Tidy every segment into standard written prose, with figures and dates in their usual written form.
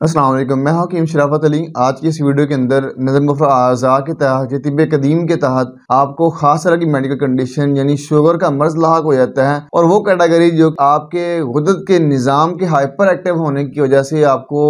अस्सलाम वालेकुम, मैं हकीम शराफत अली। आज की इस वीडियो के अंदर नज़म अज़ा के तहत तिब्ब कदीम के तहत आपको खास तरह की मेडिकल कंडीशन यानी शुगर का मर्ज लाक हो जाता है, और वो कैटेगरी जो आपके गुर्दत के निज़ाम के हाइपर एक्टिव होने की वजह से आपको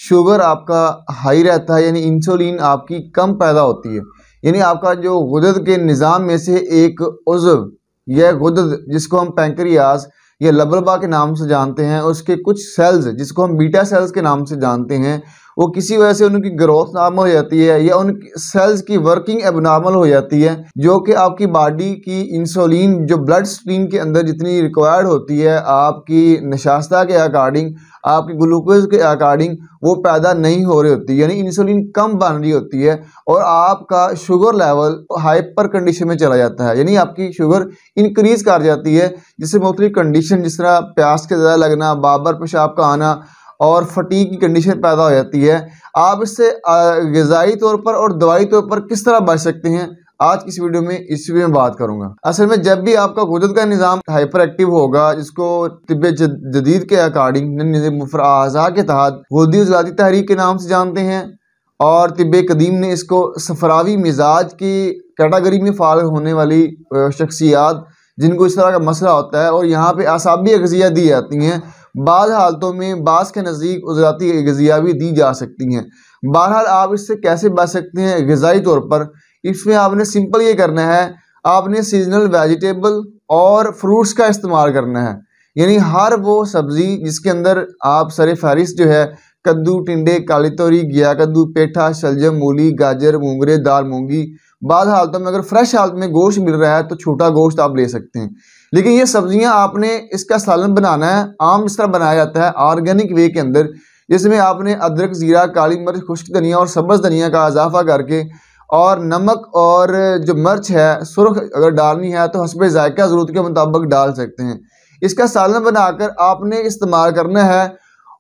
शुगर आपका हाई रहता है, यानी इंसुलिन आपकी कम पैदा होती है। यानी आपका जो गुर्दत के निज़ाम में से एक उज़्व यह गुर्दत जिसको हम पैंक्रियाज या लबलबा के नाम से जानते हैं, उसके कुछ सेल्स जिसको हम बीटा सेल्स के नाम से जानते हैं, वो किसी वजह से उनकी ग्रोथ नॉर्मल हो जाती है या उन सेल्स की वर्किंग एबनॉर्मल हो जाती है, जो कि आपकी बॉडी की इंसुलिन जो ब्लड स्ट्रीम के अंदर जितनी रिक्वायर्ड होती है आपकी नशास्ता के अकॉर्डिंग, आपकी ग्लूकोज के अकॉर्डिंग वो पैदा नहीं हो रही होती, यानी इंसुलिन कम बन रही होती है और आपका शुगर लेवल हाइपर कंडीशन में चला जाता है, यानी आपकी शुगर इंक्रीज कर जाती है, जिससे मुख्तलिफ कंडीशन जिस तरह प्यास के ज़्यादा लगना, बार पेशाब का आना और फटीग की कंडीशन पैदा हो जाती है। आप इससे ग़िज़ाई तौर पर और दवाई तौर पर किस तरह बच सकते हैं, आज की इस वीडियो में इस में बात करूंगा। असल में जब भी आपका गुर्दत का निज़ाम हाइपर एक्टिव होगा, जिसको तिब्ब जदीद के अकॉर्डिंग नज़म अज़ा के तहत गुर्दी उज़लाती तहरीक के नाम से जानते हैं, और तिब्ब कदीम ने इसको सफरावी मिजाज की कैटेगरी में फाल होने वाली शख्सियात जिनको इस तरह का मसला होता है, और यहाँ पे आसाबी अग़ज़िया दी जाती हैं, बाज़ हालतों में बाज़ के नज़दीक उज़लाती अग़ज़िया भी दी जा सकती हैं। बहरहाल आप इससे कैसे बच सकते हैं ग़िज़ाई तौर पर, इसमें आपने सिंपल ये करना है, आपने सीजनल वेजिटेबल और फ्रूट्स का इस्तेमाल करना है, यानी हर वो सब्ज़ी जिसके अंदर आप सर फहरिस्त जो है कद्दू, टिंडे, काली तोरी, घिया कद्दू, पेठा, शलजम, मूली, गाजर, मूंगरे, दाल मूंगी। बाद हालतों में अगर फ्रेश हालत में गोश्त मिल रहा है तो छोटा गोश्त आप ले सकते हैं, लेकिन ये सब्जियां आपने इसका सालन बनाना है आम इस तरह बनाया जाता है ऑर्गेनिक वे के अंदर, जिसमें आपने अदरक, ज़ीरा, काली मिर्च, खुश्क धनिया और सब्ज़ धनिया का इजाफा करके, और नमक और जो मिर्च है सुर्ख अगर डालनी है तो हस्बे जायका ज़रूरत के मुताबिक डाल सकते हैं। इसका सालन बनाकर आपने इस्तेमाल करना है,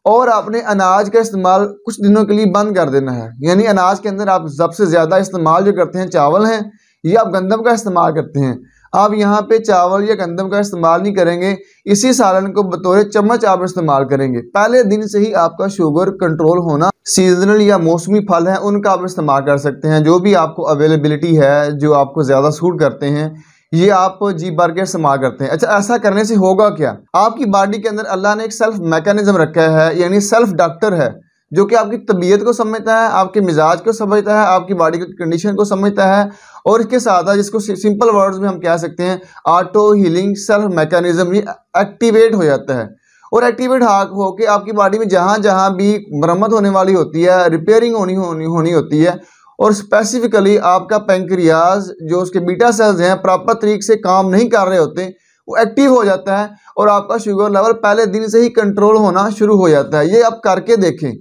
और आपने अनाज का इस्तेमाल कुछ दिनों के लिए बंद कर देना है। यानी अनाज के अंदर आप सबसे ज़्यादा इस्तेमाल जो करते हैं चावल हैं, या आप गंदम का इस्तेमाल करते हैं। आप यहाँ पे चावल या गंदम का इस्तेमाल नहीं करेंगे, इसी सालन को बतौर चम्मच आप इस्तेमाल करेंगे। पहले दिन से ही आपका शुगर कंट्रोल होना, सीजनल या मौसमी फल है उनका आप इस्तेमाल कर सकते हैं, जो भी आपको अवेलेबिलिटी है, जो आपको ज़्यादा सूट करते हैं, ये आप जी भर के इस्तेमाल करते हैं। अच्छा, ऐसा करने से होगा क्या, आपकी बॉडी के अंदर अल्लाह ने एक सेल्फ मैकेनिज्म रखा है, यानी सेल्फ डॉक्टर है, जो कि आपकी तबीयत को समझता है, आपके मिजाज को समझता है, आपकी बॉडी की कंडीशन को समझता है, और इसके साथ जिसको सिंपल वर्ड्स में हम कह सकते हैं ऑटो हीलिंग सेल्फ मैकेनिज्म, ये एक्टिवेट हो जाता है। और एक्टिवेट होकर आपकी बॉडी में जहाँ जहाँ भी मरम्मत होने वाली होती है, रिपेयरिंग होनी होती है, और स्पेसिफिकली आपका पैंक्रियाज जो उसके बीटा सेल्स हैं प्रॉपर तरीके से काम नहीं कर रहे होते, वो एक्टिव हो जाता है, और आपका शुगर लेवल पहले दिन से ही कंट्रोल होना शुरू हो जाता है। ये आप करके देखें,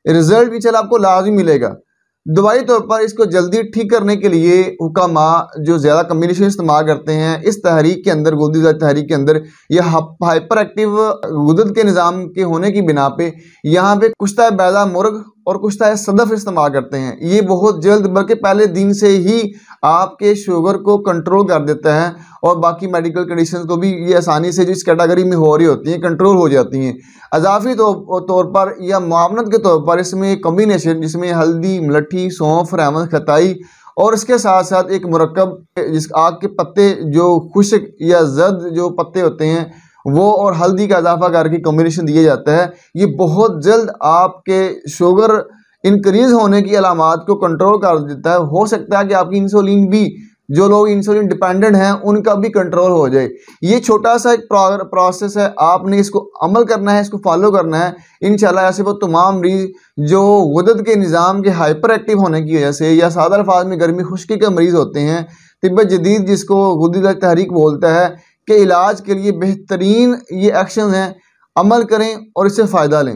रिजल्ट भी चल आपको लाजमी मिलेगा। दवाई तौर पर इसको जल्दी ठीक करने के लिए हुक्मा जो ज़्यादा कम्बिनेशन इस्तेमाल करते हैं इस तहरीक के अंदर, गुर्दी तहरीक के अंदर, यह हाइपर एक्टिव गुर्दत के निज़ाम के होने की बिना पे यहाँ पे कुश्ता बैदा मुर्ग और कुश्ता सदफ इस्तेमाल करते हैं। ये बहुत जल्द बल्कि पहले दिन से ही आपके शुगर को कंट्रोल कर देता है, और बाकी मेडिकल कंडीशंस को भी ये आसानी से जो इस कैटेगरी में हो रही होती हैं कंट्रोल हो जाती हैं। अजाफी तौर पर या मुआवनत के तौर पर इसमें एक कम्बिनेशन जिसमें हल्दी, मलठी, सौंफ, रहमत, खताई और इसके साथ साथ एक मुरक्कब जिस आग के पत्ते जो खुश्क या जर्द जो पत्ते होते हैं वो और हल्दी का इजाफा करके कॉम्बिनेशन दिया जाता है। ये बहुत जल्द आपके शुगर इंक्रीज होने की अलामात को कंट्रोल कर देता है। हो सकता है कि आपकी इंसुलिन भी, जो लोग इंसुलिन डिपेंडेंट हैं उनका भी कंट्रोल हो जाए। ये छोटा सा एक प्रोसेस है, आपने इसको अमल करना है, इसको फॉलो करना है। इंशाल्लाह ऐसे वो तमाम मरीज जो गुर्दत के निज़ाम के हाइपर एक्टिव होने की वजह से या सादा अल्फाज में गर्मी खुश्की के मरीज़ होते हैं, तिब्ब जदीद जिसको गुर्दी तहरीक बोलता है, के इलाज के लिए बेहतरीन ये एक्शन हैं, अमल करें और इससे फ़ायदा लें।